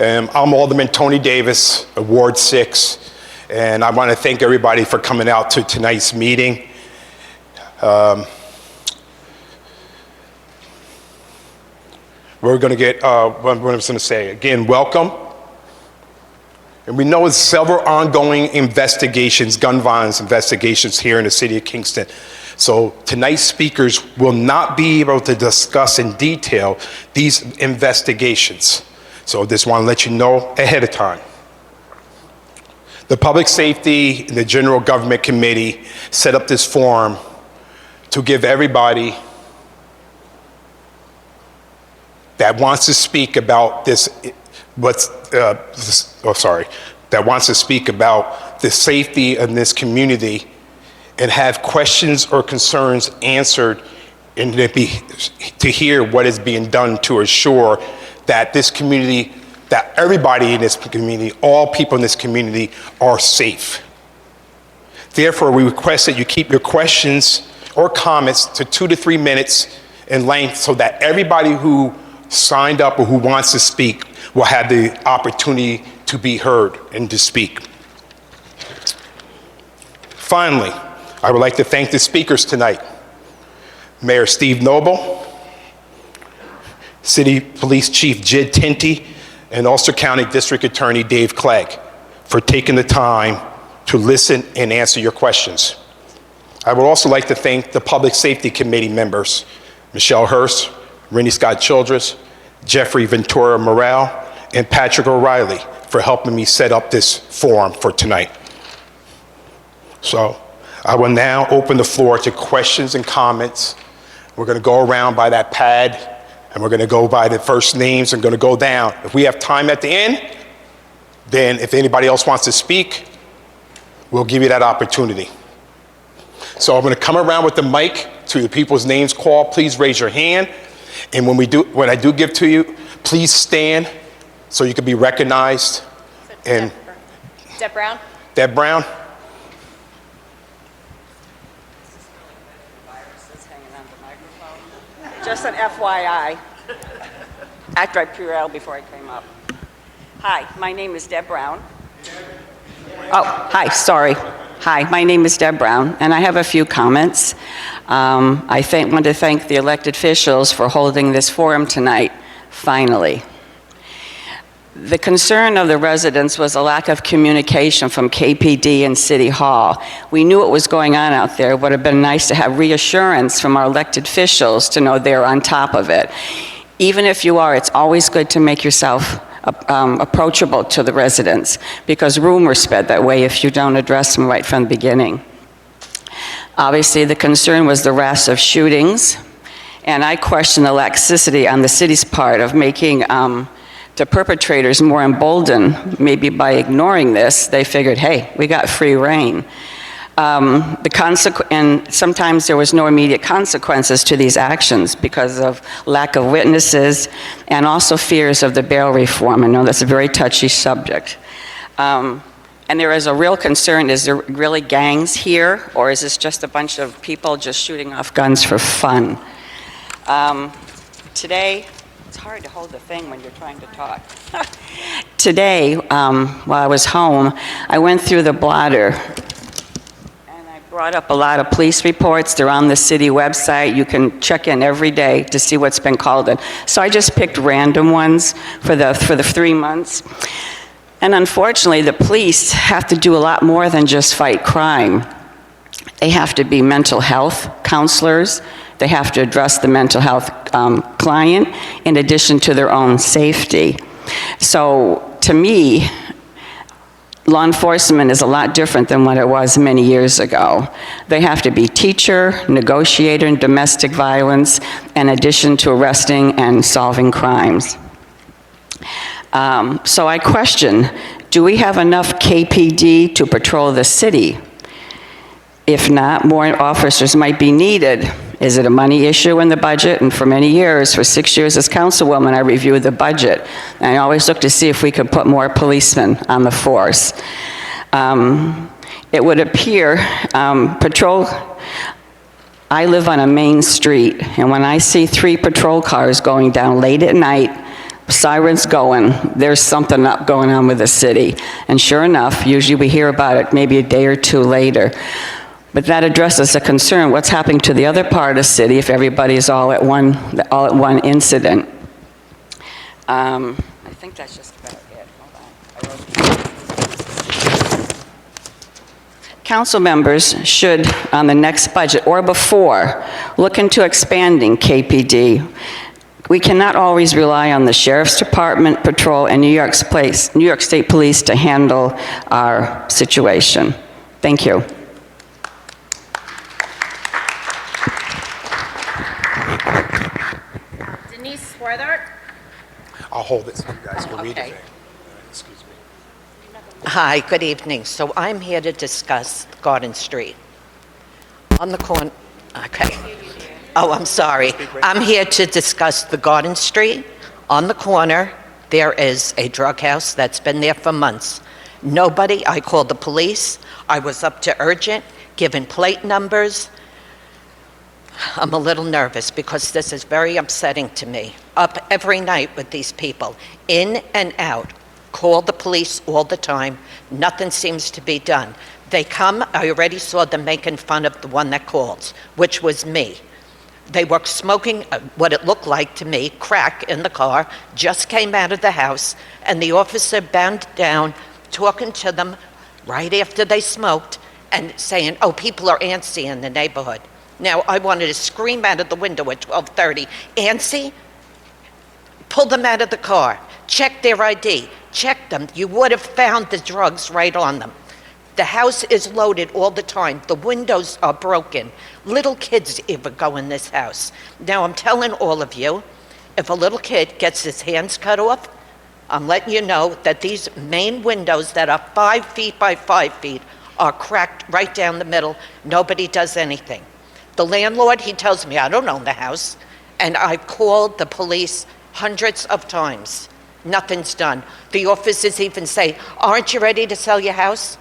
I'm Alderman Tony Davis, Ward 6, and I want to thank everybody for coming out to tonight's meeting. We're going to get, what I was going to say, again, welcome. And we know there's several ongoing investigations, gun violence investigations here in the City of Kingston. So tonight's speakers will not be able to discuss in detail these investigations. So just want to let you know ahead of time. The Public Safety and the General Government Committee set up this forum to give everybody that wants to speak about this, that wants to speak about the safety in this community and have questions or concerns answered, and to hear what is being done to assure that this community, that everybody in this community, all people in this community are safe. Therefore, we request that you keep your questions or comments to 2 to 3 minutes in length so that everybody who signed up or who wants to speak will have the opportunity to be heard and to speak. Finally, I would like to thank the speakers tonight. Mayor Steve Noble, City Police Chief Tinti, and Ulster County District Attorney Dave Clegg for taking the time to listen and answer your questions. I would also like to thank the Public Safety Committee members, Michele Hirsch, Scott-Childress, Jeffrey Ventura Morell, and Patrick O'Reilly for helping me set up this forum for tonight. So I will now open the floor to questions and comments. We're going to go around by that pad, and we're going to go by the first names and going to go down. If we have time at the end, then if anybody else wants to speak, we'll give you that opportunity. So I'm going to come around with the mic to the people's names called. Please raise your hand. And when I do give to you, please stand so you can be recognized. And Deb Brown. Deb Brown. Just an FYI, after I pre-read before I came up. Hi, my name is Deb Brown. Oh, hi, sorry. Hi, my name is Deb Brown, and I have a few comments. I want to thank the elected officials for holding this forum tonight, finally. The concern of the residents was a lack of communication from KPD and City Hall. We knew what was going on out there. It would have been nice to have reassurance from our elected officials to know they're on top of it. Even if you are, it's always good to make yourself approachable to the residents, because rumors spread that way if you don't address them right from the beginning. Obviously, the concern was the rash of shootings, and I question the laxity on the city's part of making the perpetrators more emboldened. Maybe by ignoring this, they figured, hey, we got free rein. And sometimes there was no immediate consequences to these actions because of lack of witnesses and also fears of the bail reform. I know that's a very touchy subject. And there is a real concern, is there really gangs here, or is this just a bunch of people just shooting off guns for fun? Today, it's hard to hold the thing when you're trying to talk. Today, while I was home, I went through the blotter. Brought up a lot of police reports. They're on the city website. You can check in every day to see what's been called in. So I just picked random ones for the 3 months. And unfortunately, the police have to do a lot more than just fight crime. They have to be mental health counselors. They have to address the mental health client in addition to their own safety. So to me, law enforcement is a lot different than what it was many years ago. They have to be teacher, negotiator in domestic violence, in addition to arresting and solving crimes. So I question, do we have enough KPD to patrol the city? If not, more officers might be needed. Is it a money issue in the budget? And for many years, for 6 years as councilwoman, I reviewed the budget. And I always looked to see if we could put more policemen on the force. It would appear patrol, I live on a main street, and when I see 3 patrol cars going down late at night, sirens going, there's something up going on with the city. And sure enough, usually we hear about it maybe a day or two later. But that addresses a concern, what's happening to the other part of the city if everybody's all at one incident? I think that's just about it. Hold on. Council members should, on the next budget or before, look into expanding KPD. We cannot always rely on the Sheriff's Department, Patrol, and New York State Police to handle our situation. Thank you. Denise Swarthart. I'll hold it so you guys can read Okay. it. Excuse me. Hi, good evening. So I'm here to discuss Garden Street. On the corner, okay. Oh, I'm sorry. I'm here to discuss the Garden Street. On the corner, there is a drug house that's been there for months. Nobody, I called the police. I was up to urgent, given plate numbers. I'm a little nervous because this is very upsetting to me. Up every night with these people, in and out. Call the police all the time. Nothing seems to be done. They come, I already saw them making fun of the one that called, which was me. They were smoking what it looked like to me, crack in the car, just came out of the house, and the officer bowed down, talking to them right after they smoked, and saying, oh, people are antsy in the neighborhood. Now, I wanted to scream out of the window at 12:30, antsy? Pull them out of the car, check their ID, check them. You would have found the drugs right on them. The house is loaded all the time. The windows are broken. Little kids even go in this house. Now, I'm telling all of you, if a little kid gets his hands cut off, I'm letting you know that these main windows that are 5 feet by 5 feet are cracked right down the middle. Nobody does anything. The landlord, he tells me, I don't own the house, and I've called the police hundreds of times. Nothing's done. The officers even say, aren't you ready to sell your house?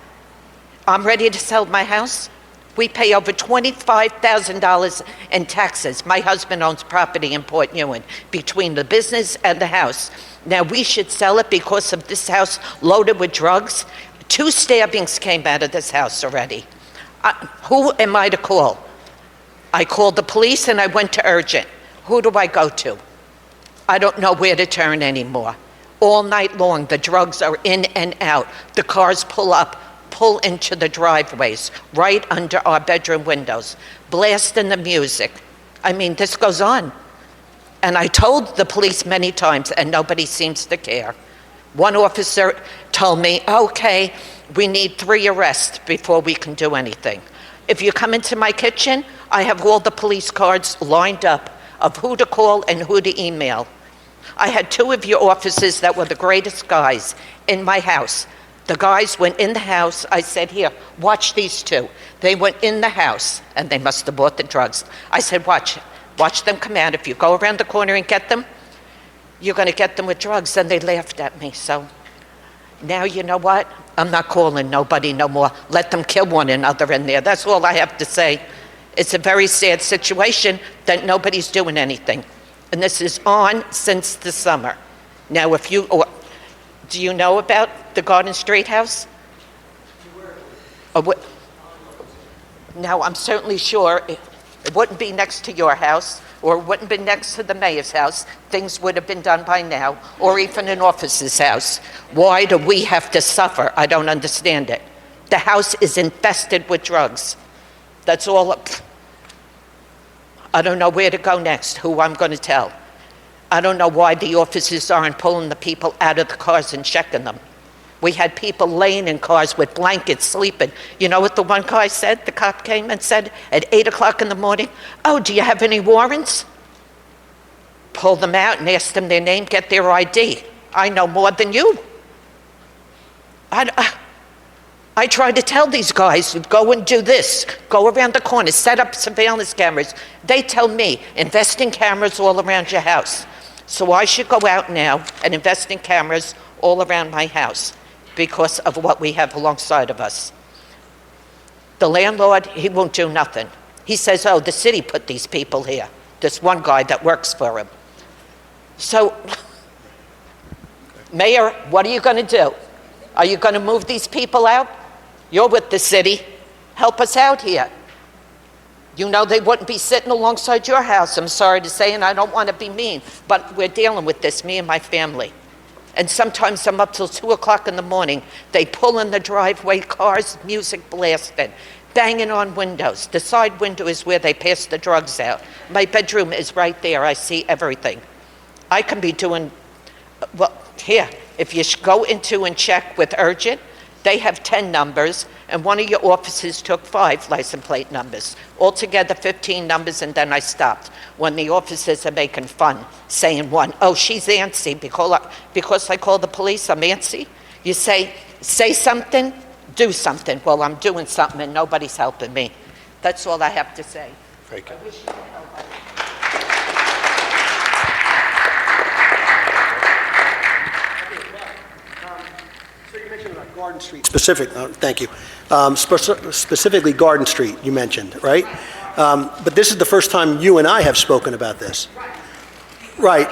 I'm ready to sell my house. We pay over $25,000 in taxes. My husband owns property in Port Ewan, between the business and the house. Now, we should sell it because of this house loaded with drugs. 2 stabbings came out of this house already. Who am I to call? I called the police and I went to urgent. Who do I go to? I don't know where to turn anymore. All night long, the drugs are in and out. The cars pull up, pull into the driveways, right under our bedroom windows, blasting the music. I mean, this goes on. And I told the police many times, and nobody seems to care. One officer told me, okay, we need 3 arrests before we can do anything. If you come into my kitchen, I have all the police cards lined up of who to call and who to email. I had 2 of your officers that were the greatest guys in my house. The guys went in the house. I said, here, watch these 2. They went in the house, and they must have bought the drugs. I said, watch them come out. If you go around the corner and get them, you're going to get them with drugs. And they laughed at me. So now, you know what? I'm not calling nobody no more. Let them kill one another in there. That's all I have to say. It's a very sad situation that nobody's doing anything. And this is on since the summer. Now, do you know about the Garden Street house? Now, I'm certainly sure it wouldn't be next to your house, or it wouldn't be next to the mayor's house. Things would have been done by now, or even an officer's house. Why do we have to suffer? I don't understand it. The house is infested with drugs. That's all. I don't know where to go next, who I'm going to tell. I don't know why the officers aren't pulling the people out of the cars and checking them. We had people laying in cars with blankets, sleeping. You know what the one guy said? The cop came and said at 8 o'clock in the morning, oh, do you have any warrants? Pull them out and ask them their name, get their ID. I know more than you. I try to tell these guys, go and do this, go around the corner, set up surveillance cameras. They tell me, invest in cameras all around your house. So I should go out now and invest in cameras all around my house because of what we have alongside of us. The landlord, he won't do nothing. He says, oh, the city put these people here. This one guy that works for him. So Mayor, what are you going to do? Are you going to move these people out? You're with the city. Help us out here. You know they wouldn't be sitting alongside your house, I'm sorry to say, and I don't want to be mean, but we're dealing with this, me and my family. And sometimes I'm up till 2 o'clock in the morning. They pull in the driveway, cars, music blasting, banging on windows. The side window is where they pass the drugs out. My bedroom is right there. I see everything. I can be doing, well, here, if you go into and check with urgent, they have 10 numbers, and one of your officers took 5 license plate numbers. Altogether 15 numbers, and then I stopped. When the officers are making fun, saying one, oh, she's antsy, because I call the police, I'm antsy. You say something, do something. Well, I'm doing something, and nobody's helping me. That's all I have to say. Thank you. I wish you could help us. Garden Street specific, thank you. Specifically Garden Street, you mentioned, right? But this is the first time you and I have spoken about this. Right.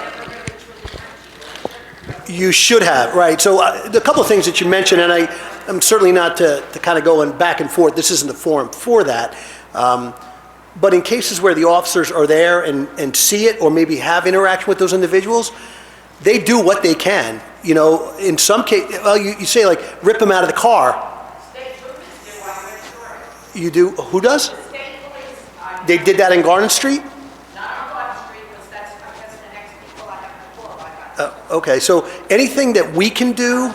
You should have, right. So a couple of things that you mentioned, and I'm certainly not to kind of go back and forth. This isn't the forum for that. But in cases where the officers are there and see it or maybe have interaction with those individuals, they do what they can. You know, in some case, well, you say like rip them out of the car. State police do on Ventura. You do, who does? State police. They did that in Garden Street? Not on Garden Street, because that's the next people I have to call. Okay, so anything that we can do,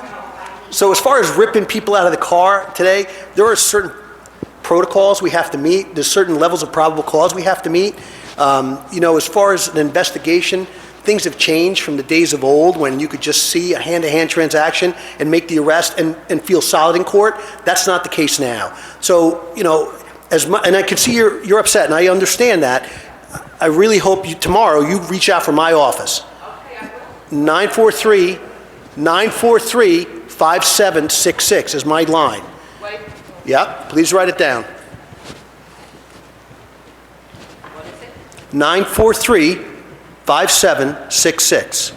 so as far as ripping people out of the car today, there are certain protocols we have to meet. There's certain levels of probable cause we have to meet. You know, as far as an investigation, things have changed from the days of old when you could just see a hand-to-hand transaction and make the arrest and feel solid in court. That's not the case now. So, you know, and I can see you're upset, and I understand that. I really hope tomorrow you reach out for my office. 943-5766 is my line. Wait. Yeah, please write it down. What is it? 943-5766.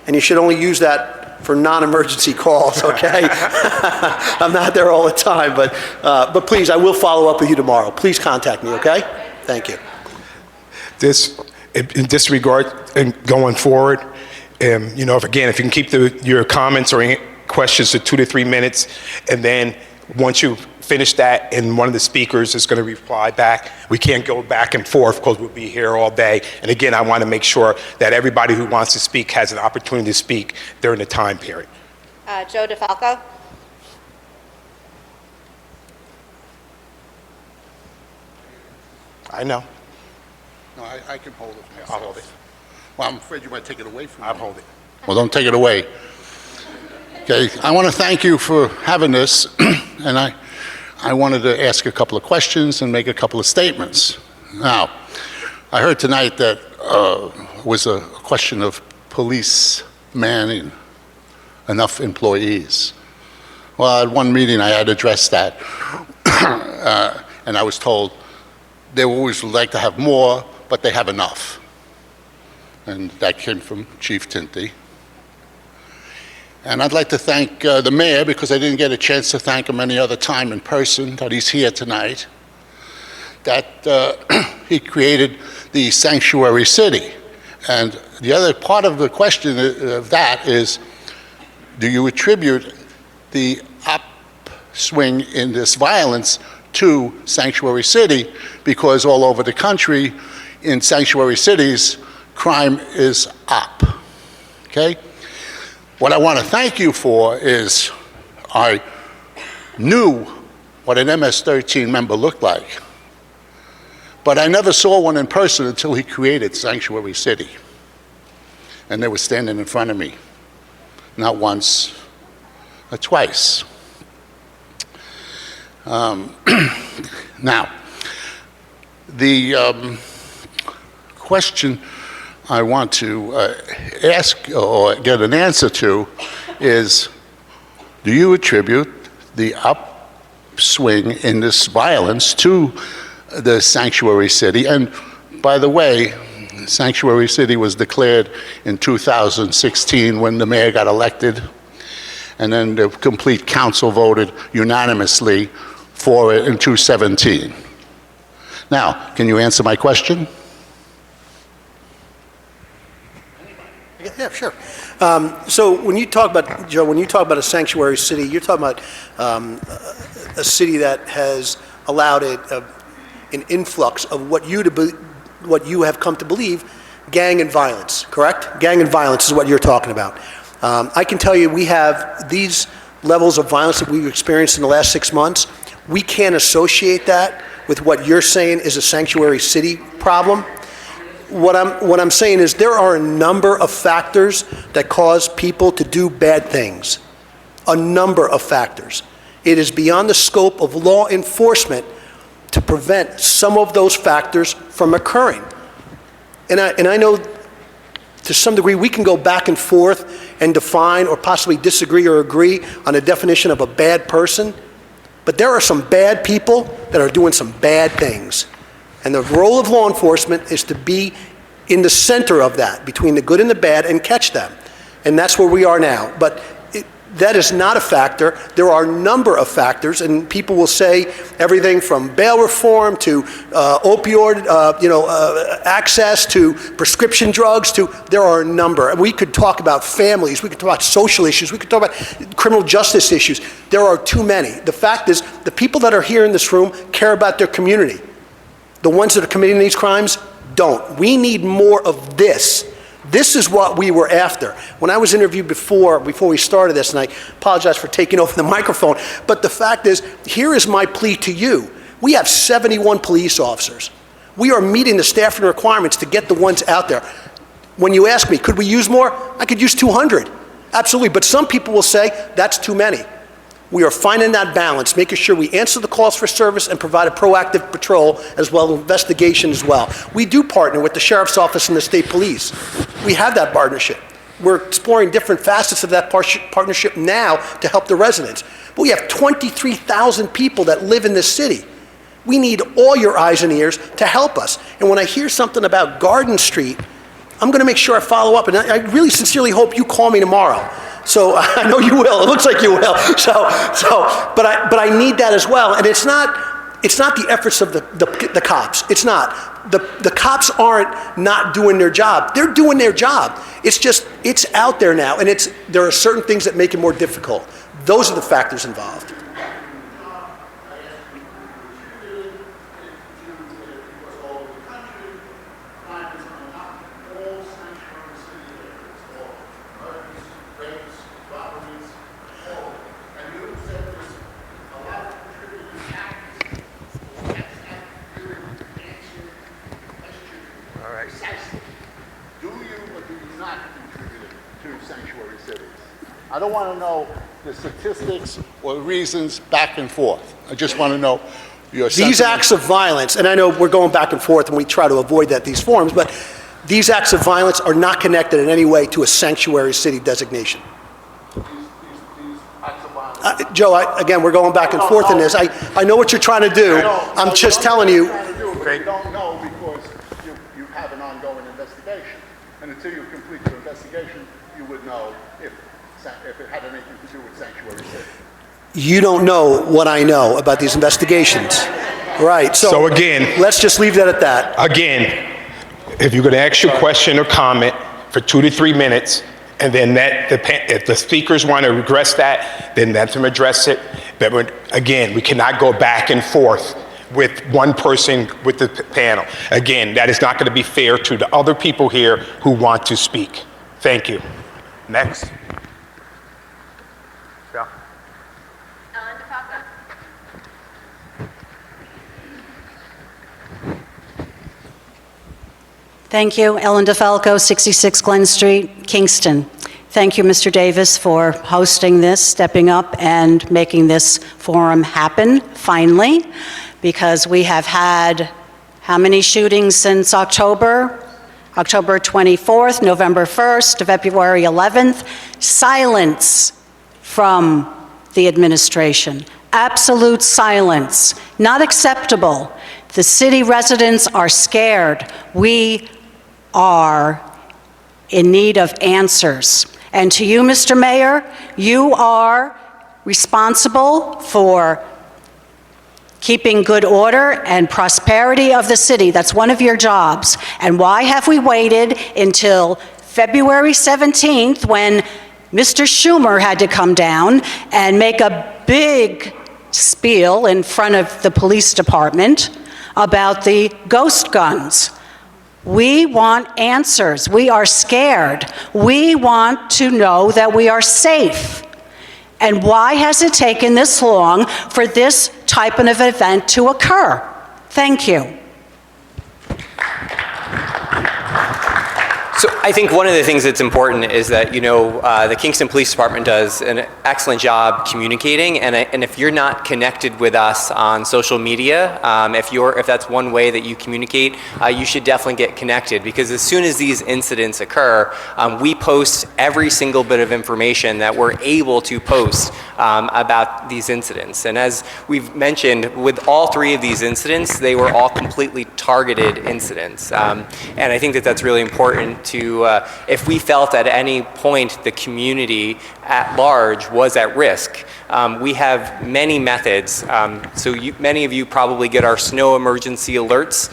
And you should only use that for non-emergency calls, okay? I'm not there all the time, but please, I will follow up with you tomorrow. Please contact me, okay? Thank you. In this regard, and going forward, you know, if you can keep your comments or questions to 2 to 3 minutes, and then once you finish that and one of the speakers is going to reply back, we can't go back and forth because we'll be here all day. And again, I want to make sure that everybody who wants to speak has an opportunity to speak during the time period. Joe DeFalco. I know. No, I can hold it. I'll hold it. Well, I'm afraid you might take it away from me. I'll hold it. Well, don't take it away. Okay, I want to thank you for having this, and I wanted to ask a couple of questions and make a couple of statements. Now, I heard tonight that was a question of police manning, enough employees. Well, at one meeting I had addressed that, and I was told they always would like to have more, but they have enough. And that came from Chief Tinti. And I'd like to thank the mayor, because I didn't get a chance to thank him any other time in person, that he's here tonight, that he created the sanctuary city. And the other part of the question of that is, do you attribute the upswing in this violence to sanctuary city? Because all over the country, in sanctuary cities, crime is up, okay? What I want to thank you for is I knew what an MS-13 member looked like, but I never saw one in person until he created Sanctuary City. And they were standing in front of me, not once or twice. Now, the question I want to ask or get an answer to is, do you attribute the upswing in this violence to the sanctuary city? And by the way, sanctuary city was declared in 2016 when the mayor got elected, and then the complete council voted unanimously for it in 2017. Now, can you answer my question? Yeah, sure. So when you talk about, Joe, when you talk about a sanctuary city, you're talking about a city that has allowed an influx of what you have come to believe, gang and violence, correct? Gang and violence is what you're talking about. I can tell you we have these levels of violence that we've experienced in the last 6 months. We can't associate that with what you're saying is a sanctuary city problem. What I'm saying is there are a number of factors that cause people to do bad things. A number of factors. It is beyond the scope of law enforcement to prevent some of those factors from occurring. And I know to some degree we can go back and forth and define or possibly disagree or agree on a definition of a bad person, but there are some bad people that are doing some bad things. And the role of law enforcement is to be in the center of that, between the good and the bad, and catch them. And that's where we are now. But that is not a factor. There are a number of factors, and people will say everything from bail reform to opioid access to prescription drugs to, there are a number. And we could talk about families, we could talk about social issues, we could talk about criminal justice issues. There are too many. The fact is, the people that are here in this room care about their community. The ones that are committing these crimes don't. We need more of this. This is what we were after. When I was interviewed before we started this, and I apologize for taking over the microphone, but the fact is, here is my plea to you. We have 71 police officers. We are meeting the staffing requirements to get the ones out there. When you ask me, could we use more? I could use 200. Absolutely, but some people will say that's too many. We are finding that balance, making sure we answer the calls for service and provide a proactive patrol as well as investigation as well. We do partner with the Sheriff's Office and the State Police. We have that partnership. We're exploring different facets of that partnership now to help the residents. But we have 23,000 people that live in this city. We need all your eyes and ears to help us. And when I hear something about Garden Street, I'm going to make sure I follow up, and I really sincerely hope you call me tomorrow. So I know you will. It looks like you will. But I need that as well. And it's not the efforts of the cops. It's not. The cops aren't not doing their job. They're doing their job. It's just, it's out there now, and there are certain things that make it more difficult. Those are the factors involved. I don't want to know the statistics or reasons back and forth. I just want to know your These acts of violence, and I know we're going back and forth and we try to avoid these forums, but these acts of violence are not connected in any way to a sanctuary city designation. These acts of violence. Joe, again, we're going back and forth in this. I know what you're trying to do. I'm just telling you. You don't know because you have an ongoing investigation. And until you complete your investigation, you would know if it had anything to do with sanctuary city. You don't know what I know about these investigations. Right. So again, let's just leave that at that. Again, if you're going to ask your question or comment for 2 to 3 minutes, and then if the speakers want to address that, then let them address it. But again, we cannot go back and forth with one person with the panel. Again, that is not going to be fair to the other people here who want to speak. Thank you. Next. Yeah. Thank you. Ellen DeFalco, 66 Glen Street, Kingston. Thank you, Mr. Davis, for hosting this, stepping up, and making this forum happen, finally, because we have had how many shootings since October? October 24th, November 1st, February 11th. Silence from the administration. Absolute silence. Not acceptable. The city residents are scared. We are in need of answers. And to you, Mr. Mayor, you are responsible for keeping good order and prosperity of the city. That's one of your jobs. And why have we waited until February 17th when Mr. Schumer had to come down and make a big spiel in front of the police department about the ghost guns? We want answers. We are scared. We want to know that we are safe. And why has it taken this long for this type of event to occur? Thank you. So I think one of the things that's important is that, the Kingston Police Department does an excellent job communicating, and if you're not connected with us on social media, if that's one way that you communicate, you should definitely get connected, because as soon as these incidents occur, we post every single bit of information that we're able to post about these incidents. And as we've mentioned, with all three of these incidents, they were all completely targeted incidents. And I think that that's really important to, if we felt at any point the community at large was at risk, we have many methods. Many of you probably get our snow emergency alerts,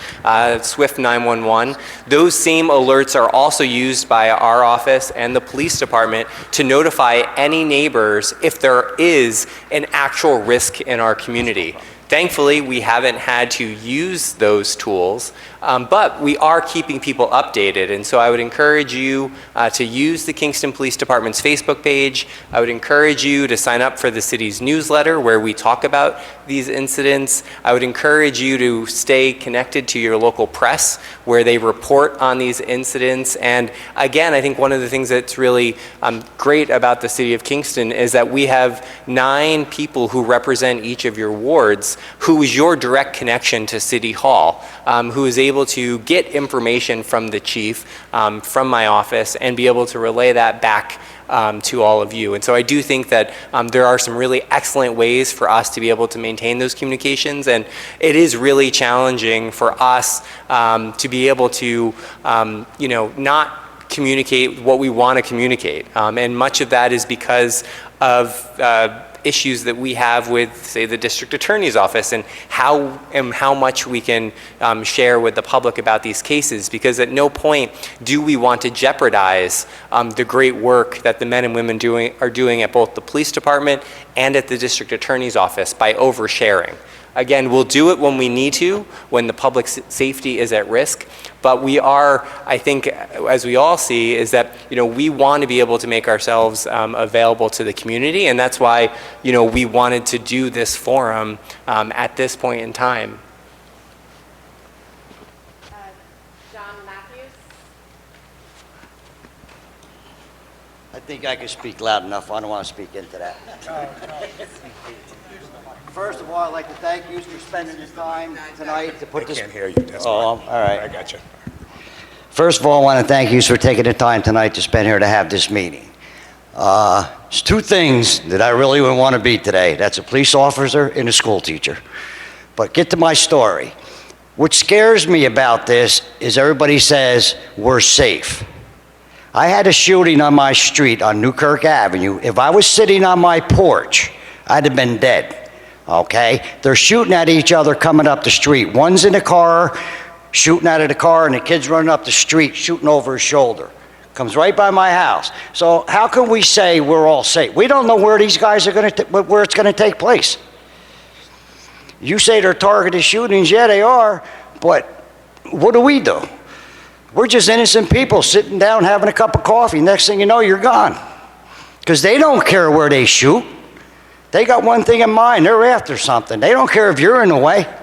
Swift 911. Those same alerts are also used by our office and the police department to notify any neighbors if there is an actual risk in our community. Thankfully, we haven't had to use those tools, but we are keeping people updated. And so I would encourage you to use the Kingston Police Department's Facebook page. I would encourage you to sign up for the city's newsletter where we talk about these incidents. I would encourage you to stay connected to your local press where they report on these incidents. And again, I think one of the things that's really great about the City of Kingston is that we have 9 people who represent each of your wards, who is your direct connection to City Hall, who is able to get information from the chief, from my office, and be able to relay that back to all of you. And so I do think that there are some really excellent ways for us to be able to maintain those communications, and it is really challenging for us to be able to, not communicate what we want to communicate. And much of that is because of issues that we have with, say, the District Attorney's Office and how much we can share with the public about these cases, because at no point do we want to jeopardize the great work that the men and women are doing at both the police department and at the District Attorney's Office by oversharing. Again, we'll do it when we need to, when the public safety is at risk, but we are, I think, as we all see, is that, we want to be able to make ourselves available to the community, and that's why, we wanted to do this forum at this point in time. John Matthews. I think I can speak loud enough. I don't want to speak into that. First of all, I'd like to thank you for spending your time tonight to put this... I can't hear you, that's why. Oh, all right. I got you. First of all, I want to thank you for taking the time tonight to spend here to have this meeting. There's 2 things that I really would want to be today. That's a police officer and a school teacher. But get to my story. What scares me about this is everybody says we're safe. I had a shooting on my street on Newkirk Avenue. If I was sitting on my porch, I'd have been dead. Okay? They're shooting at each other coming up the street. One's in a car, shooting out of the car, and the kid's running up the street, shooting over his shoulder. Comes right by my house. So how can we say we're all safe? We don't know where these guys are where it's going to take place. You say they're targeted shootings. Yeah, they are. But what do? We're just innocent people sitting down having a cup of coffee. Next thing you know, you're gone. Because they don't care where they shoot. They got one thing in mind. They're after something. They don't care if you're in the way.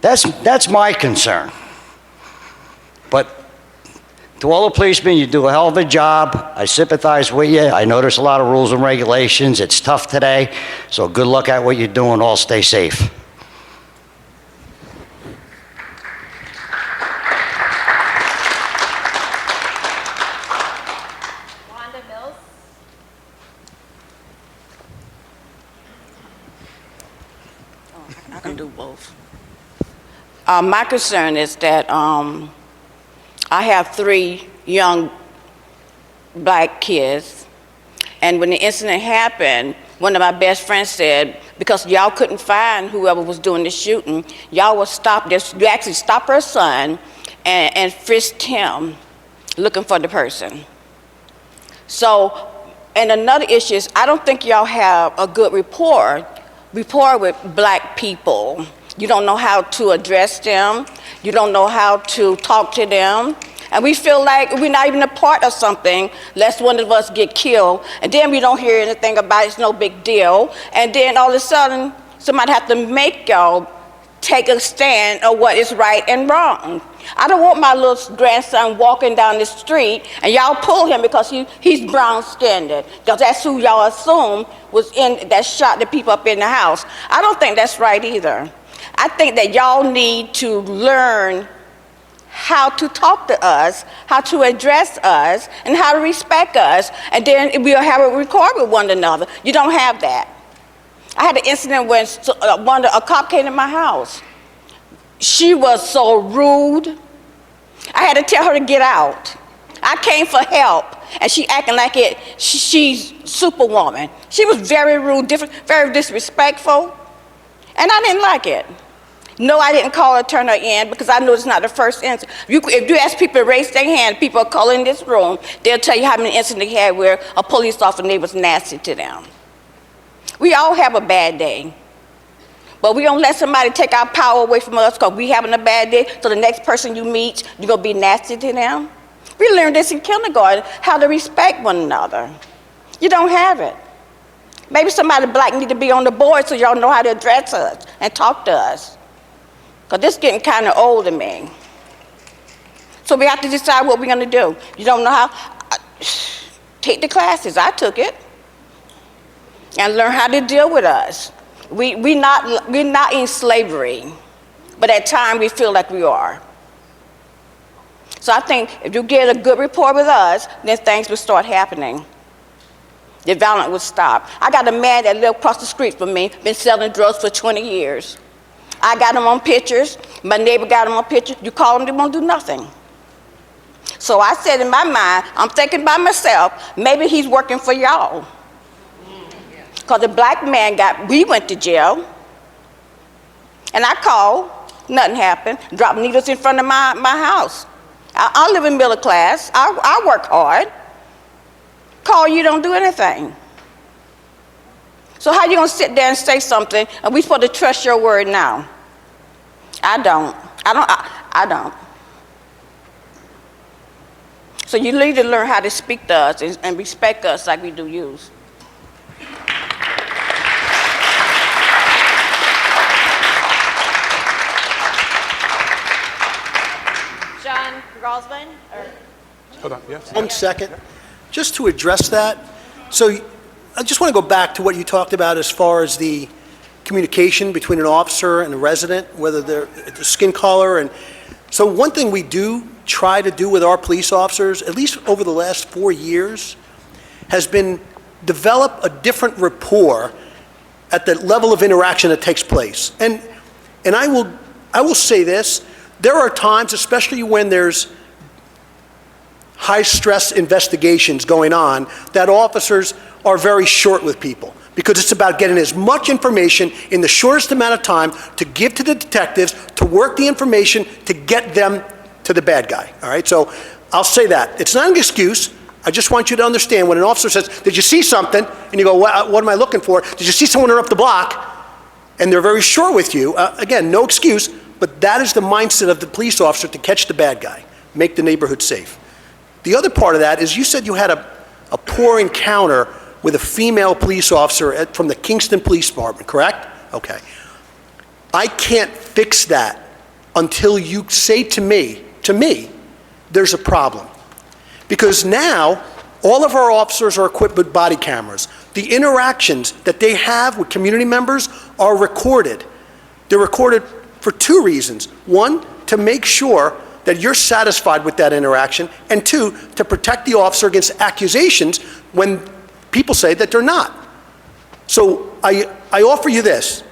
That's my concern. But to all the policemen, you do a hell of a job. I sympathize with you. I know there's a lot of rules and regulations. It's tough today. So good luck at what you're doing. All stay safe. I can do both. My concern is that I have 3 young black kids, and when the incident happened, one of my best friends said, because y'all couldn't find whoever was doing the shooting, y'all would stop this. You actually stopped her son and frisked him, looking for the person. So, and another issue is, I don't think y'all have a good rapport with black people. You don't know how to address them. You don't know how to talk to them. And we feel like we're not even a part of something, lest one of us get killed. And then we don't hear anything about it, it's no big deal. And then all of a sudden, somebody have to make y'all take a stand on what is right and wrong. I don't want my little grandson walking down the street and y'all pull him because he's brown-skinned, because that's who y'all assume was in that shot the people up in the house. I don't think that's right either. I think that y'all need to learn how to talk to us, how to address us, and how to respect us, and then we'll have a record with one another. You don't have that. I had an incident when a cop came to my house. She was so rude. I had to tell her to get out. I came for help, and she acting like she's Superwoman. She was very rude, very disrespectful, and I didn't like it. No, I didn't call her, turn her in, because I know it's not the first incident. If you ask people to raise their hand, people are calling in this room, they'll tell you how many incidents they had where a police officer was nasty to them. We all have a bad day. But we don't let somebody take our power away from us because we having a bad day, so the next person you meet, you're going to be nasty to them. We learned this in kindergarten, how to respect one another. You don't have it. Maybe somebody black need to be on the board so y'all know how to address us and talk to us. Because this is getting kind of old to me. So we have to decide what we're going to do. You don't know how? Take the classes. I took it. And learn how to deal with us. We're not in slavery, but at times we feel like we are. So I think if you get a good rapport with us, then things will start happening. The violence will stop. I got a man that lived across the street from me, been selling drugs for 20 years. I got him on pictures. My neighbor got him on pictures. You call him, they won't do nothing. So I said in my mind, I'm thinking by myself, maybe he's working for y'all. Because the black man we went to jail. And I called, nothing happened. Dropped needles in front of my house. I live in middle class. I work hard. Call you, don't do anything. So how you gonna sit there and say something and we supposed to trust your word now? I don't. So you need to learn how to speak to us and respect us like we do you. John Grosman, Hold on, yes. 1 second, just to address that. So I just want to go back to what you talked about as far as the communication between an officer and a resident, whether they're the skin color. And so one thing we do try to do with our police officers, at least over the last 4 years, has been develop a different rapport at the level of interaction that takes place. And I will say this, there are times, especially when there's high-stress investigations going on, that officers are very short with people because it's about getting as much information in the shortest amount of time to give to the detectives, to work the information, to get them to the bad guy, all right? So I'll say that. It's not an excuse. I just want you to understand when an officer says, did you see something? And you go, what am I looking for? Did you see someone run up the block? And they're very short with you. Again, no excuse, but that is the mindset of the police officer to catch the bad guy, make the neighborhood safe. The other part of that is you said you had a poor encounter with a female police officer from the Kingston Police Department, correct? Okay. I can't fix that until you say to me, there's a problem. Because now, all of our officers are equipped with body cameras. The interactions that they have with community members are recorded. They're recorded for 2 reasons. 1, to make sure that you're satisfied with that interaction, and 2, to protect the officer against accusations when people say that they're not. So I offer you this.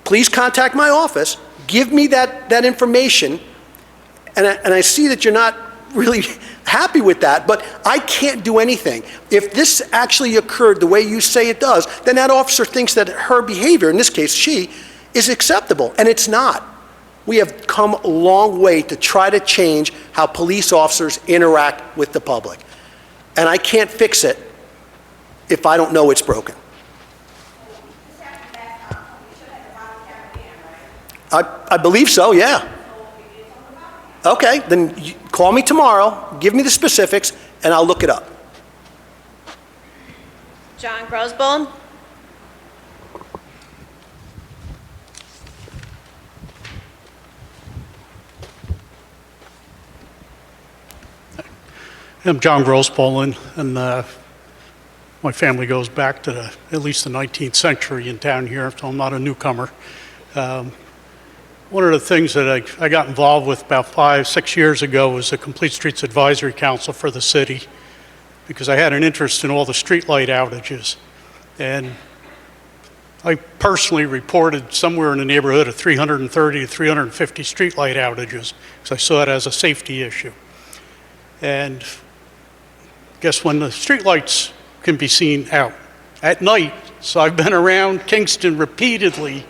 Please contact my office, give me that information, and I see that you're not really happy with that, but I can't do anything. If this actually occurred the way you say it does, then that officer thinks that her behavior, in this case she, is acceptable, and it's not. We have come a long way to try to change how police officers interact with the public. And I can't fix it if I don't know it's broken. I believe so, yeah. Okay, then call me tomorrow, give me the specifics, and I'll look it up. John Grosbold. I'm John Grosspolen, and my family goes back to at least the 19th century in town here, so I'm not a newcomer. One of the things that I got involved with about 5-6 years ago was the Complete Streets Advisory Council for the city, because I had an interest in all the streetlight outages. And I personally reported somewhere in the neighborhood of 330 to 350 streetlight outages, because I saw it as a safety issue. And guess when the streetlights can be seen out? At night. So I've been around Kingston repeatedly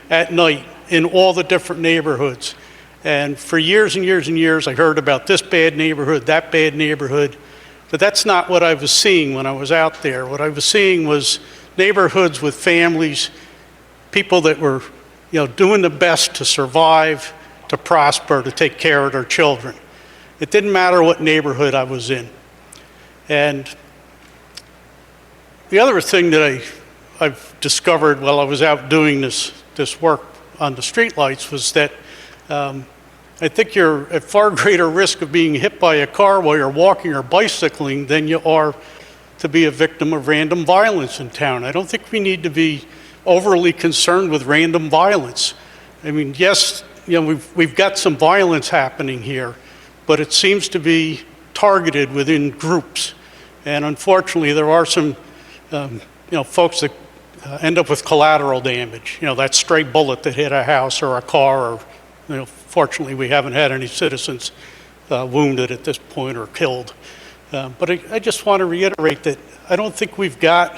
at night in all the different neighborhoods. And for years and years and years, I heard about this bad neighborhood, that bad neighborhood. But that's not what I was seeing when I was out there. What I was seeing was neighborhoods with families, people that were, doing the best to survive, to prosper, to take care of their children. It didn't matter what neighborhood I was in. And the other thing that I've discovered while I was out doing this work on the streetlights was that I think you're at far greater risk of being hit by a car while you're walking or bicycling than you are to be a victim of random violence in town. I don't think we need to be overly concerned with random violence. I mean, yes, we've got some violence happening here, but it seems to be targeted within groups. And unfortunately, there are some, folks that end up with collateral damage. That stray bullet that hit a house or a car, or, fortunately, we haven't had any citizens wounded at this point or killed. But I just want to reiterate that I don't think we've got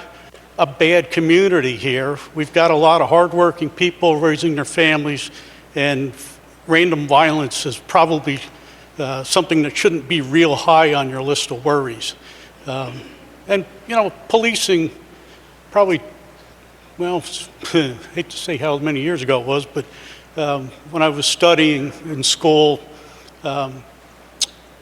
a bad community here. We've got a lot of hardworking people raising their families, and random violence is probably something that shouldn't be real high on your list of worries. And, policing probably, well, I hate to say how many years ago it was, but when I was studying in school, I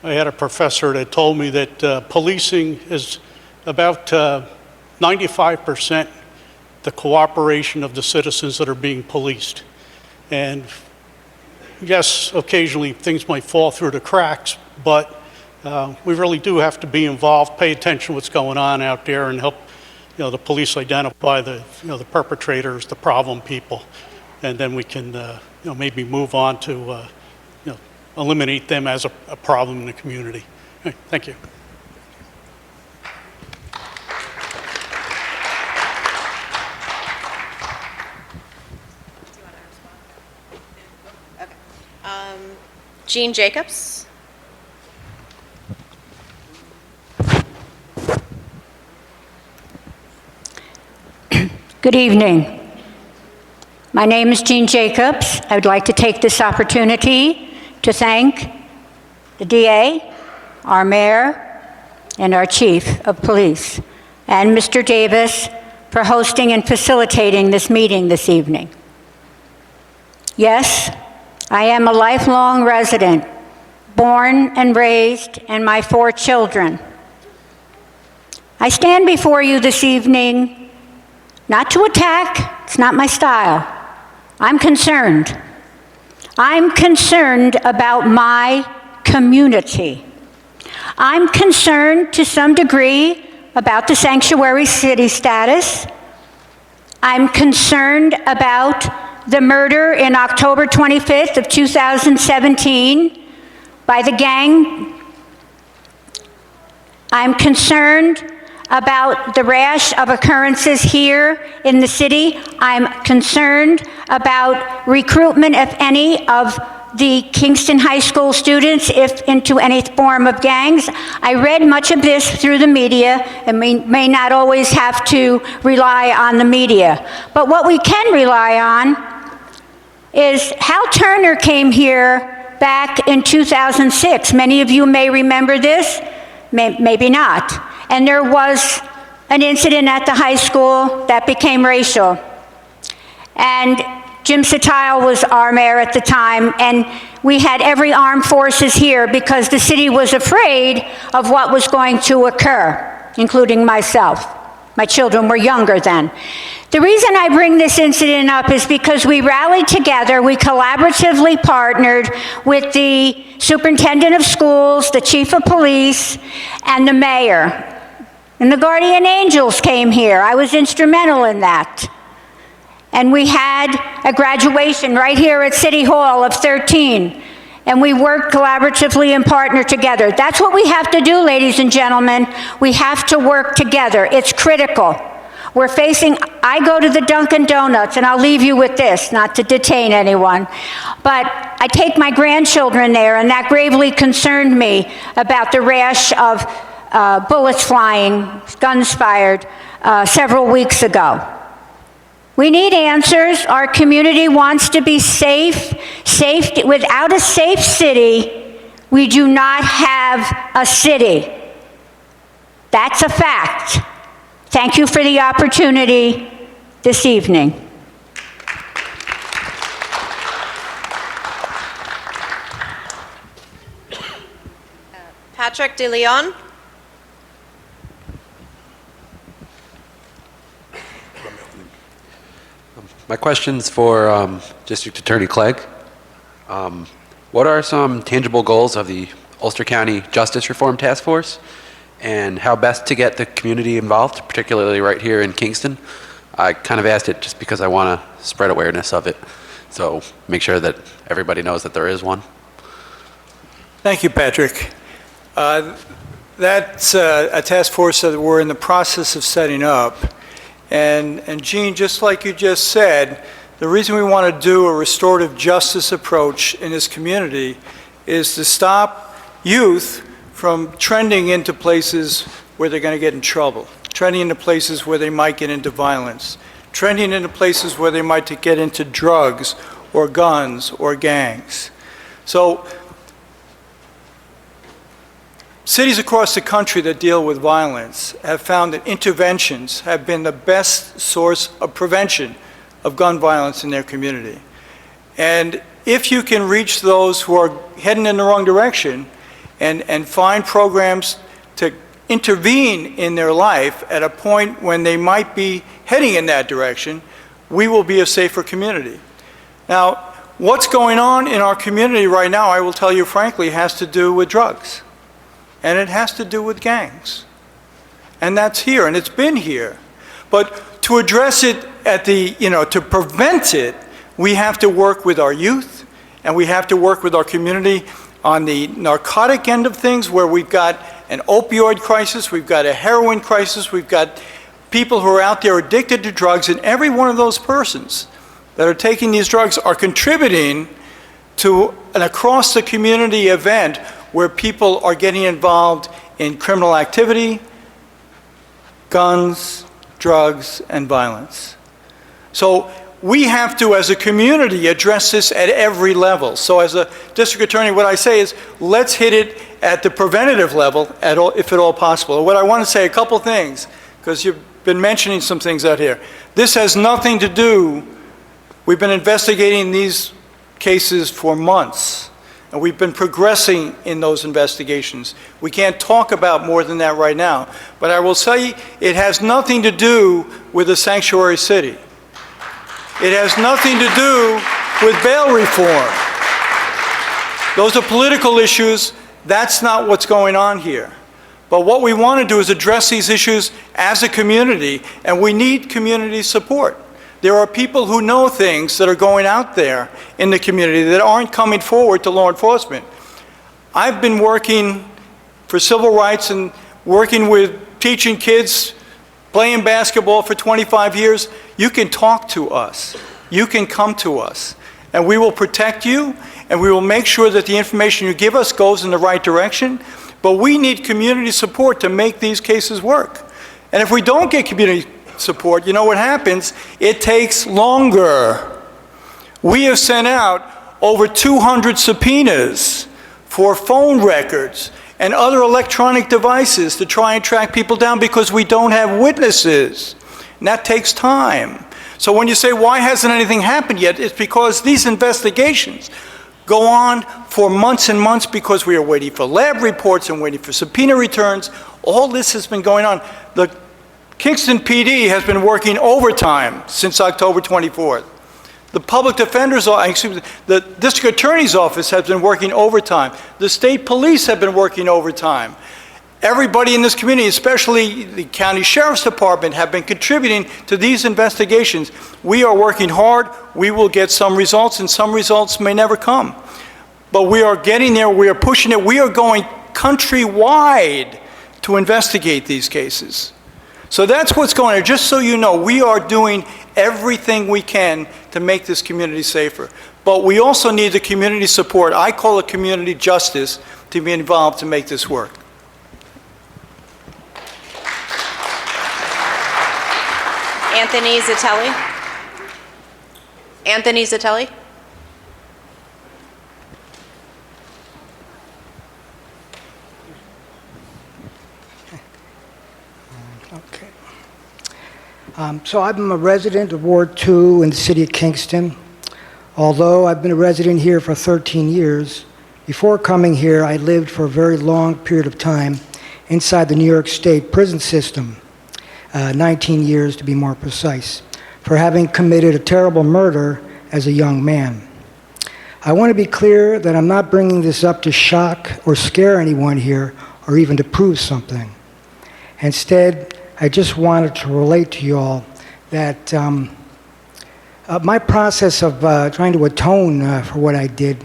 had a professor that told me that policing is about 95% the cooperation of the citizens that are being policed. And yes, occasionally things might fall through the cracks, but we really do have to be involved, pay attention to what's going on out there, and help the police identify the perpetrators, the problem people, and then we can maybe move on to eliminate them as a problem in the community. Okay, thank you. Jean Jacobs. Good evening. My name is Jean Jacobs. I would like to take this opportunity to thank the DA, our mayor, and our chief of police, and Mr. Davis for hosting and facilitating this meeting this evening. Yes, I am a lifelong resident, born and raised, and my 4 children. I stand before you this evening not to attack, it's not my style. I'm concerned. I'm concerned about my community. I'm concerned to some degree about the sanctuary city status. I'm concerned about the murder in October 25th of 2017 by the gang. I'm concerned about the rash of occurrences here in the city. I'm concerned about recruitment, if any, of the Kingston High School students if into any form of gangs. I read much of this through the media and may not always have to rely on the media. But what we can rely on is Hal Turner came here back in 2006. Many of you may remember this, maybe not. And there was an incident at the high school that became racial. And Jim Satile was our mayor at the time, and we had every armed forces here because the city was afraid of what was going to occur, including myself. My children were younger then. The reason I bring this incident up is because we rallied together, we collaboratively partnered with the superintendent of schools, the chief of police, and the mayor. And the guardian angels came here. I was instrumental in that. And we had a graduation right here at City Hall of 13. And we worked collaboratively and partnered together. That's what we have to do, ladies and gentlemen. We have to work together. It's critical. We're facing, I go to the Dunkin' Donuts, and I'll leave you with this, not to detain anyone, but I take my grandchildren there, and that gravely concerned me about the rash of bullets flying, guns fired several weeks ago. We need answers. Our community wants to be safe. Without a safe city, we do not have a city. That's a fact. Thank you for the opportunity this evening. Patrick De Leon. My question's for District Attorney Clegg. What are some tangible goals of the Ulster County Justice Reform Task Force, and how best to get the community involved, particularly right here in Kingston? I kind of asked it just because I want to spread awareness of it, so make sure that everybody knows that there is one. Thank you, Patrick. That's a task force that we're in the process of setting up. And Jean, just like you just said, the reason we want to do a restorative justice approach in this community is to stop youth from trending into places where they're going to get in trouble, trending into places where they might get into violence, trending into places where they might get into drugs or guns or gangs. So cities across the country that deal with violence have found that interventions have been the best source of prevention of gun violence in their community. And if you can reach those who are heading in the wrong direction and find programs to intervene in their life at a point when they might be heading in that direction, we will be a safer community. Now, what's going on in our community right now, I will tell you frankly, has to do with drugs. And it has to do with gangs. And that's here, and it's been here. But to address it at the, to prevent it, we have to work with our youth, and we have to work with our community on the narcotic end of things, where we've got an opioid crisis, we've got a heroin crisis, we've got people who are out there addicted to drugs, and every one of those persons that are taking these drugs are contributing to an across the community event where people are getting involved in criminal activity, guns, drugs, and violence. So we have to, as a community, address this at every level. So as a district attorney, what I say is, let's hit it at the preventative level, if at all possible. What I want to say, a couple things, because you've been mentioning some things out here. This has nothing to do, we've been investigating these cases for months. And we've been progressing in those investigations. We can't talk about more than that right now. But I will say it has nothing to do with a sanctuary city. It has nothing to do with bail reform. Those are political issues. That's not what's going on here. But what we want to do is address these issues as a community, and we need community support. There are people who know things that are going out there in the community that aren't coming forward to law enforcement. I've been working for civil rights and working with teaching kids, playing basketball for 25 years. You can talk to us. You can come to us. and we will protect you, and we will make sure that the information you give us goes in the right direction. But we need community support to make these cases work. And if we don't get community support, you know what happens? It takes longer. We have sent out over 200 subpoenas for phone records and other electronic devices to try and track people down because we don't have witnesses. And that takes time. So when you say, why hasn't anything happened yet? It's because these investigations go on for months and months because we are waiting for lab reports and waiting for subpoena returns. All this has been going on. The Kingston PD has been working overtime since October 24th. The public defender's, the district attorney's office has been working overtime. The state police have been working overtime. Everybody in this community, especially the county sheriff's department, have been contributing to these investigations. We are working hard. We will get some results, and some results may never come. But we are getting there. We are pushing it. We are going countrywide to investigate these cases. So that's what's going on. Just so you know, we are doing everything we can to make this community safer. But we also need the community support. I call it community justice to be involved to make this work. Anthony Zatelli. Anthony Zatelli. Okay. So I'm a resident of Ward 2 in the City of Kingston. Although I've been a resident here for 13 years, before coming here, I lived for a very long period of time inside the New York State prison system, 19 years to be more precise, for having committed a terrible murder as a young man. I want to be clear that I'm not bringing this up to shock or scare anyone here or even to prove something. Instead, I just wanted to relate to you all that my process of trying to atone for what I did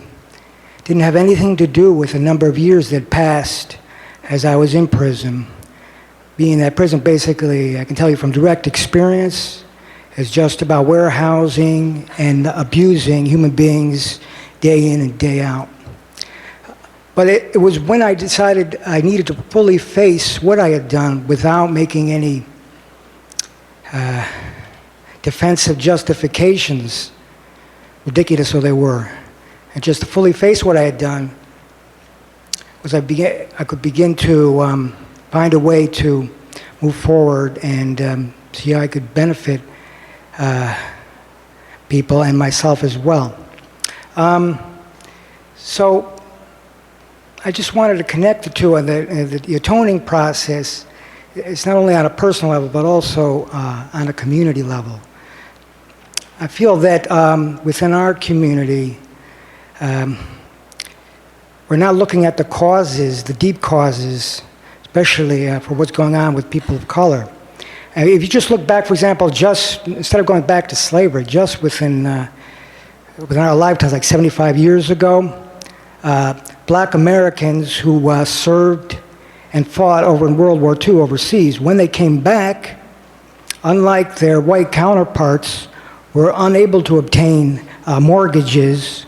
didn't have anything to do with the number of years that passed as I was in prison. Being that prison, basically, I can tell you from direct experience, is just about warehousing and abusing human beings day in and day out. But it was when I decided I needed to fully face what I had done without making any defensive justifications, ridiculous though they were, and just to fully face what I had done, was I could begin to find a way to move forward and see how I could benefit people and myself as well. So I just wanted to connect the two, and the atoning process is not only on a personal level, but also on a community level. I feel that within our community, we're not looking at the causes, the deep causes, especially for what's going on with people of color. If you just look back, for example, just instead of going back to slavery, just within our lifetimes, like 75 years ago, Black Americans who served and fought over in World War II overseas, when they came back, unlike their white counterparts, were unable to obtain mortgages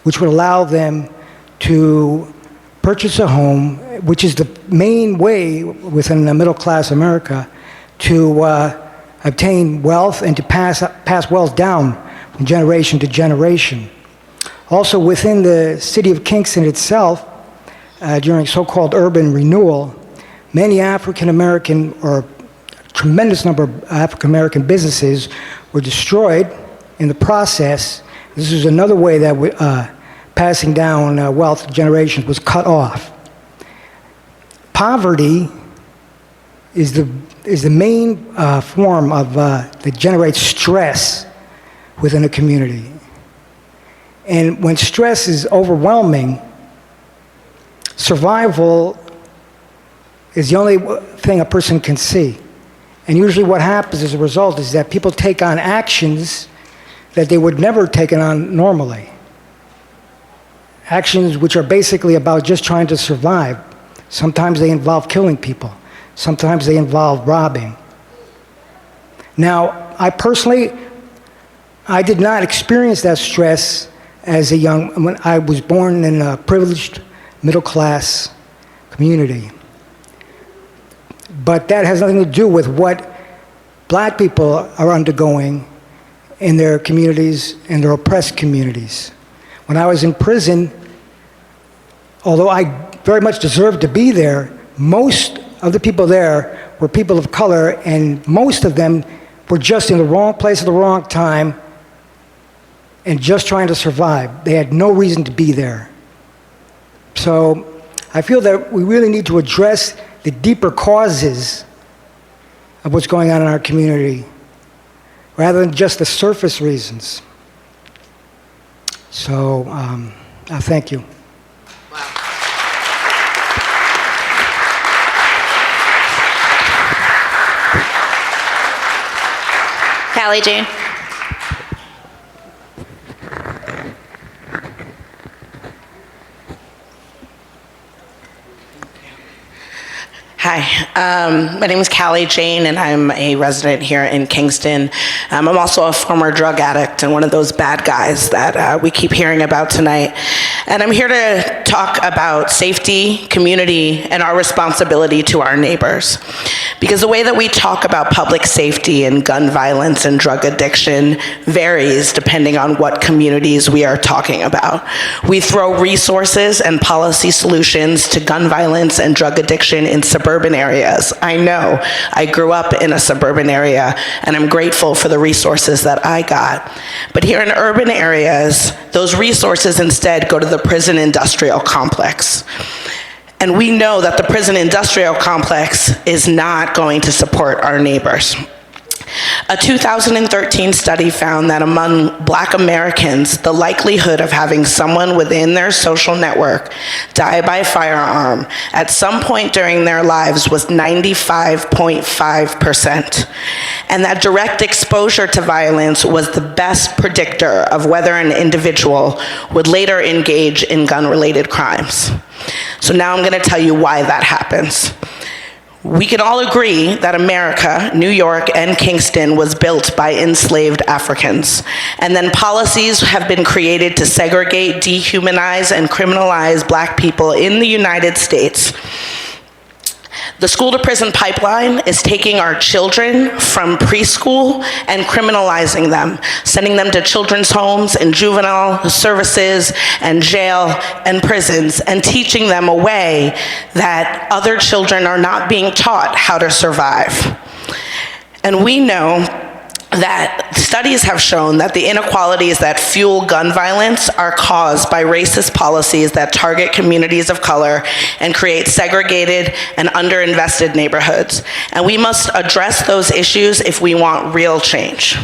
which would allow them to purchase a home, which is the main way within the middle-class America to obtain wealth and to pass wealth down from generation to generation. Also, within the City of Kingston itself, during so-called urban renewal, many African-American, or a tremendous number of African-American businesses were destroyed in the process. This is another way that passing down wealth to generations was cut off. Poverty is the main form of that generates stress within a community. And when stress is overwhelming, survival is the only thing a person can see. And usually what happens as a result is that people take on actions that they would never take on normally. Actions which are basically about just trying to survive. Sometimes they involve killing people. Sometimes they involve robbing. Now, I personally, I did not experience that stress when I was born in a privileged middle-class community. But that has nothing to do with what black people are undergoing in their communities, in their oppressed communities. When I was in prison, although I very much deserved to be there, most of the people there were people of color, and most of them were just in the wrong place at the wrong time and just trying to survive. They had no reason to be there. So I feel that we really need to address the deeper causes of what's going on in our community, rather than just the surface reasons. So, thank you. Callie Jane. Hi, my name is Callie Jane, and I'm a resident here in Kingston. I'm also a former drug addict and one of those bad guys that we keep hearing about tonight. And I'm here to talk about safety, community, and our responsibility to our neighbors. Because the way that we talk about public safety and gun violence and drug addiction varies depending on what communities we are talking about. We throw resources and policy solutions to gun violence and drug addiction in suburban areas. I know. I grew up in a suburban area, and I'm grateful for the resources that I got. But here in urban areas, those resources instead go to the prison industrial complex. And we know that the prison industrial complex is not going to support our neighbors. A 2013 study found that among Black Americans, the likelihood of having someone within their social network die by firearm at some point during their lives was 95.5%. And that direct exposure to violence was the best predictor of whether an individual would later engage in gun-related crimes. So now I'm going to tell you why that happens. We can all agree that America, New York, and Kingston was built by enslaved Africans. And then policies have been created to segregate, dehumanize, and criminalize Black people in the United States. The school-to-prison pipeline is taking our children from preschool and criminalizing them, sending them to children's homes and juvenile services and jail and prisons, and teaching them a way that other children are not being taught how to survive. And we know that studies have shown that the inequalities that fuel gun violence are caused by racist policies that target communities of color and create segregated and underinvested neighborhoods. And we must address those issues if we want real change.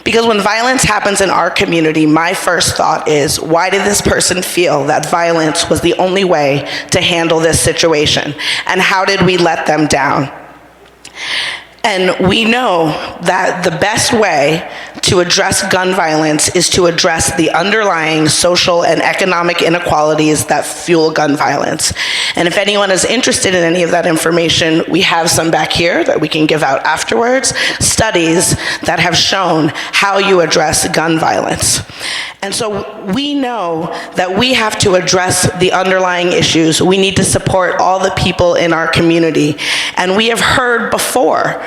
Because when violence happens in our community, my first thought is, why did this person feel that violence was the only way to handle this situation? And how did we let them down? And we know that the best way to address gun violence is to address the underlying social and economic inequalities that fuel gun violence. And if anyone is interested in any of that information, we have some back here that we can give out afterwards, studies that have shown how you address gun violence. And so we know that we have to address the underlying issues. We need to support all the people in our community. And we have heard before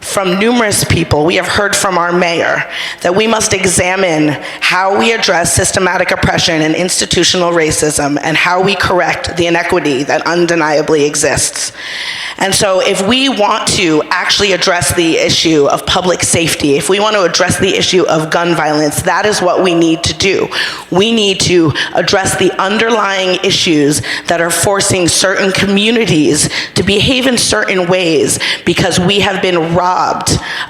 from numerous people, we have heard from our mayor, that we must examine how we address systematic oppression and institutional racism and how we correct the inequity that undeniably exists. And so if we want to actually address the issue of public safety, if we want to address the issue of gun violence, that is what we need to do. We need to address the underlying issues that are forcing certain communities to behave in certain ways because we have been robbed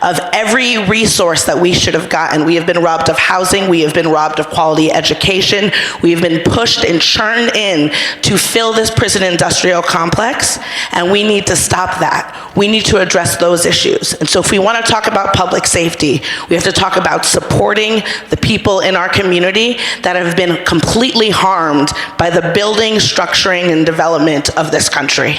of every resource that we should have gotten. We have been robbed of housing, we have been robbed of quality education, we have been pushed and churned in to fill this prison industrial complex, and we need to stop that. We need to address those issues. And so if we want to talk about public safety, we have to talk about supporting the people in our community that have been completely harmed by the building, structuring, and development of this country.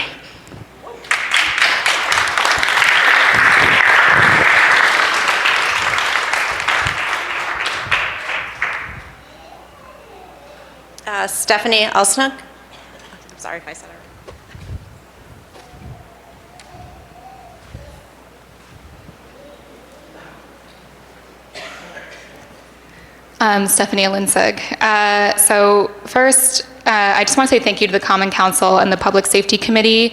Stephanie Elsnook. I'm sorry if I said it wrong. Stephanie Linsig. So first, I just want to say thank you to the Common Council and the Public Safety Committee,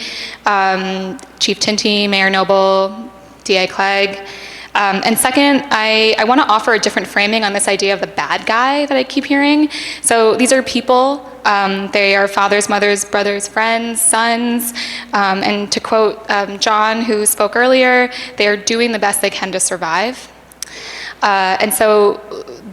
Chief Tinti, Mayor Noble, DA Clegg. And second, I want to offer a different framing on this idea of the bad guy that I keep hearing. So these are people. They are fathers, mothers, brothers, friends, sons. And to quote John, who spoke earlier, they are doing the best they can to survive. And so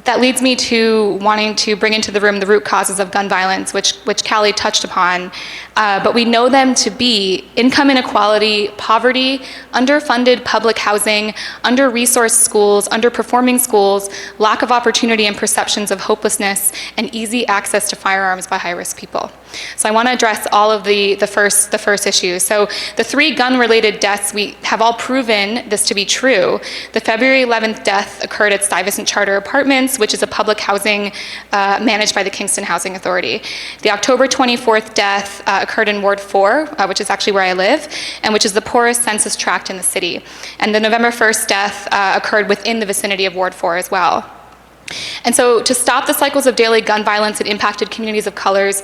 that leads me to wanting to bring into the room the root causes of gun violence, which Callie touched upon. But we know them to be income inequality, poverty, underfunded public housing, under-resourced schools, underperforming schools, lack of opportunity and perceptions of hopelessness, and easy access to firearms by high-risk people. So I want to address all of the first issues. So the 3 gun-related deaths, we have all proven this to be true. The February 11th death occurred at Stuyvesant Charter Apartments, which is a public housing managed by the Kingston Housing Authority. The October 24th death occurred in Ward 4, which is actually where I live, and which is the poorest census tract in the city. And the November 1st death occurred within the vicinity of Ward 4 as well. And so to stop the cycles of daily gun violence in impacted communities of colors,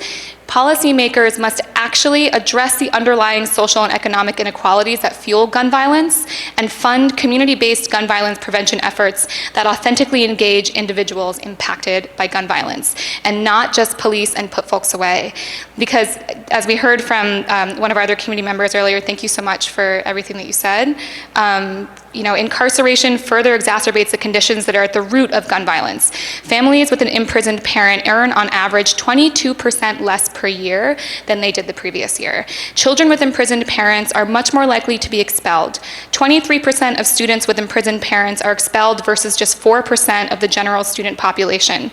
policymakers must actually address the underlying social and economic inequalities that fuel gun violence and fund community-based gun violence prevention efforts that authentically engage individuals impacted by gun violence, and not just police and put folks away. Because as we heard from one of our other community members earlier, thank you so much for everything that you said. Incarceration further exacerbates the conditions that are at the root of gun violence. Families with an imprisoned parent earn on average 22% less per year than they did the previous year. Children with imprisoned parents are much more likely to be expelled. 23% of students with imprisoned parents are expelled versus just 4% of the general student population.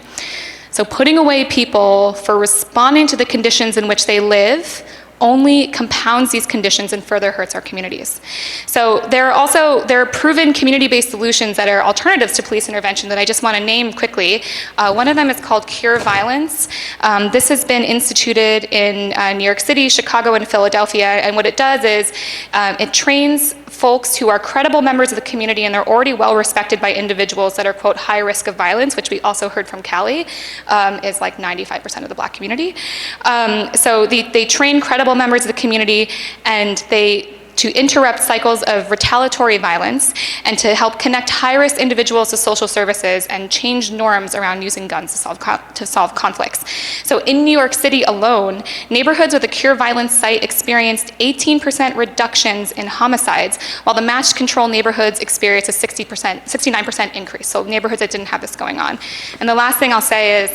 So putting away people for responding to the conditions in which they live only compounds these conditions and further hurts our communities. So there are proven community-based solutions that are alternatives to police intervention that I just want to name quickly. One of them is called Cure Violence. This has been instituted in New York City, Chicago, and Philadelphia, and what it does is it trains folks who are credible members of the community and they're already well respected by individuals that are, quote, high risk of violence, which we also heard from Callie, is like 95% of the Black community. So they train credible members of the community and to interrupt cycles of retaliatory violence and to help connect high-risk individuals to social services and change norms around using guns to solve conflicts. So in New York City alone, neighborhoods with a Cure Violence site experienced 18% reductions in homicides, while the matched control neighborhoods experienced a 69% increase. So neighborhoods that didn't have this going on. And the last thing I'll say is,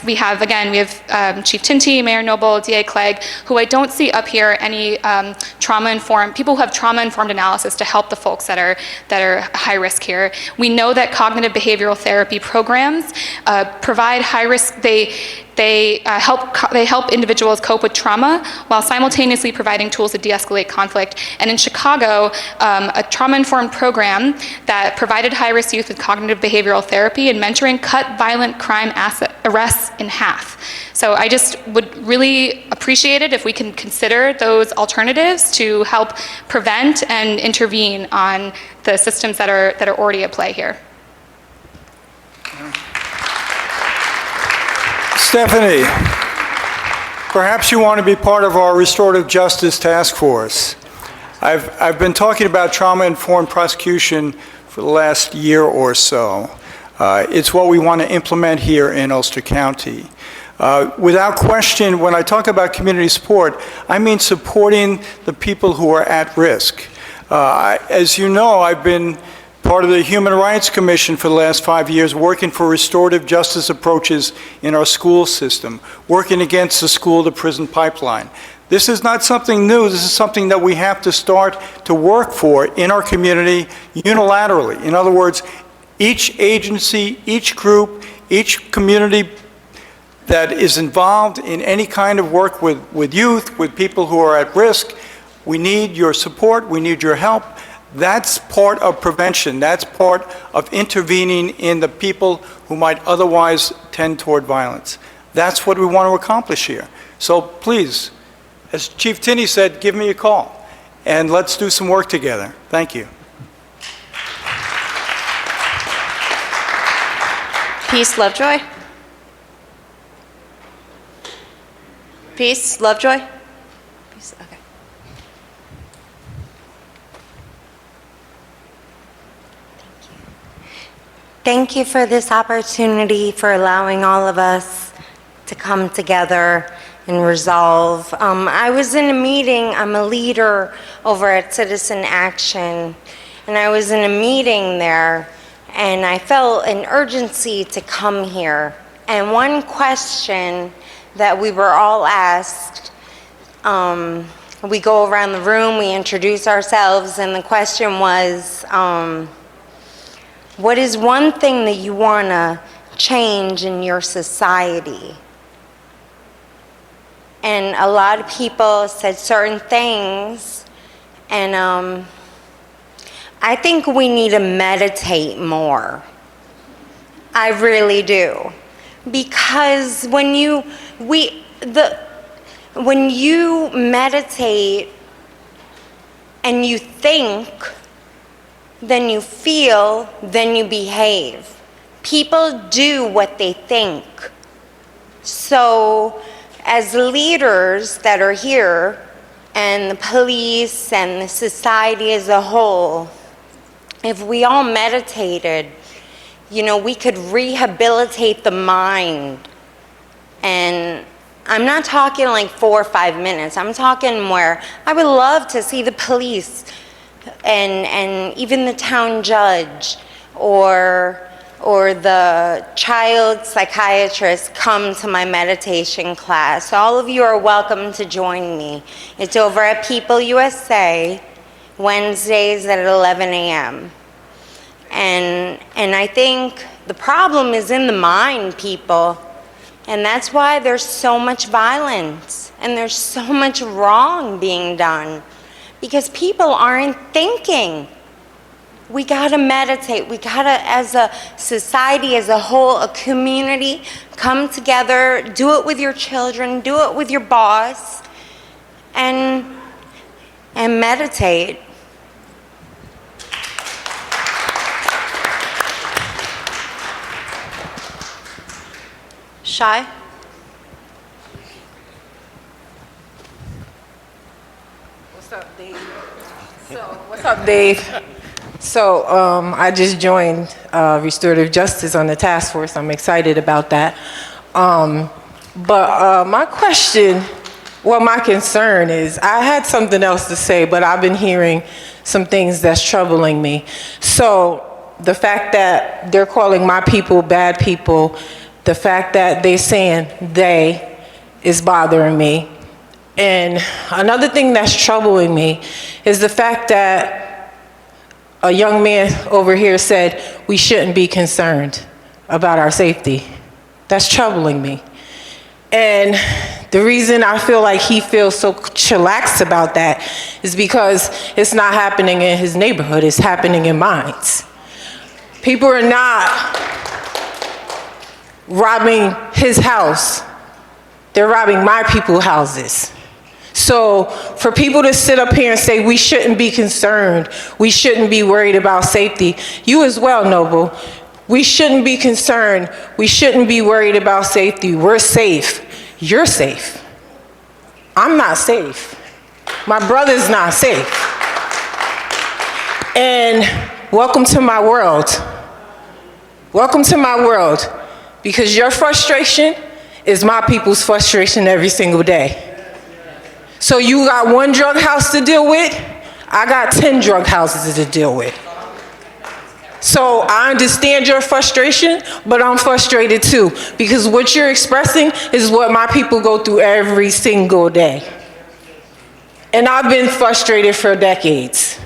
we have Chief Tinti, Mayor Noble, DA Clegg, who I don't see up here any people who have trauma-informed analysis to help the folks that are high risk here. We know that cognitive behavioral therapy programs provide high risk. They help individuals cope with trauma while simultaneously providing tools to de-escalate conflict. And in Chicago, a trauma-informed program that provided high-risk youth with cognitive behavioral therapy and mentoring cut violent crime arrests in half. So I just would really appreciate it if we can consider those alternatives to help prevent and intervene on the systems that are already at play here. Stephanie, perhaps you want to be part of our restorative justice task force. I've been talking about trauma-informed prosecution for the last year or so. It's what we want to implement here in Ulster County. Without question, when I talk about community support, I mean supporting the people who are at risk. As you know, I've been part of the Human Rights Commission for the last 5 years, working for restorative justice approaches in our school system, working against the school-to-prison pipeline. This is not something new. This is something that we have to start to work for in our community unilaterally. In other words, each agency, each group, each community that is involved in any kind of work with youth, with people who are at risk, we need your support, we need your help. That's part of prevention. That's part of intervening in the people who might otherwise tend toward violence. That's what we want to accomplish here. So please, as Chief Tinti said, give me a call, and let's do some work together. Thank you. Peace, Lovejoy. Peace, Lovejoy. Peace, okay. Thank you for this opportunity, for allowing all of us to come together and resolve. I was in a meeting, I'm a leader over at Citizen Action, and I was in a meeting there, and I felt an urgency to come here. And one question that we were all asked, we go around the room, we introduce ourselves, and the question was, what is one thing that you want to change in your society? And a lot of people said certain things, and I think we need to meditate more. I really do. Because when you meditate and you think, then you feel, then you behave. People do what they think. So as leaders that are here, and the police and the society as a whole, if we all meditated, you know, we could rehabilitate the mind. And I'm not talking like 4 or 5 minutes. I'm talking where I would love to see the police and even the town judge or the child psychiatrist come to my meditation class. All of you are welcome to join me. It's over at People USA, Wednesdays at 11 a.m. And I think the problem is in the mind, people. And that's why there's so much violence and there's so much wrong being done. Because people aren't thinking. We gotta meditate. We gotta, as a society, as a whole, a community, come together, do it with your children, do it with your boss, and meditate. Shy? What's up, Dave? What's up, Dave? So I just joined Restorative Justice on the task force. I'm excited about that. But my question, well, my concern is, I had something else to say, but I've been hearing some things that's troubling me. So the fact that they're calling my people bad people, the fact that they're saying they is bothering me. And another thing that's troubling me is the fact that a young man over here said we shouldn't be concerned about our safety. That's troubling me. And the reason I feel like he feels so chillaxed about that is because it's not happening in his neighborhood, it's happening in mine. People are not robbing his house, they're robbing my people's houses. So for people to sit up here and say we shouldn't be concerned, we shouldn't be worried about safety, you as well, Noble, we shouldn't be concerned, we shouldn't be worried about safety, we're safe, you're safe. I'm not safe, my brother's not safe. And welcome to my world. Welcome to my world, because your frustration is my people's frustration every single day. So you got one drug house to deal with, I got 10 drug houses to deal with. So I understand your frustration, but I'm frustrated too, because what you're expressing is what my people go through every single day. And I've been frustrated for decades.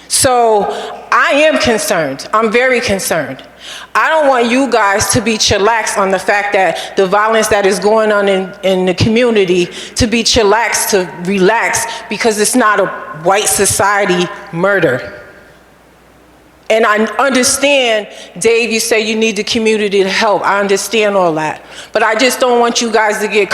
So I am concerned, I'm very concerned. I don't want you guys to be chillaxed on the fact that the violence that is going on in the community, to be chillaxed, to relax, because it's not a white society murder. And I understand, Dave, you say you need the community to help. I understand all that. But I just don't want you guys to get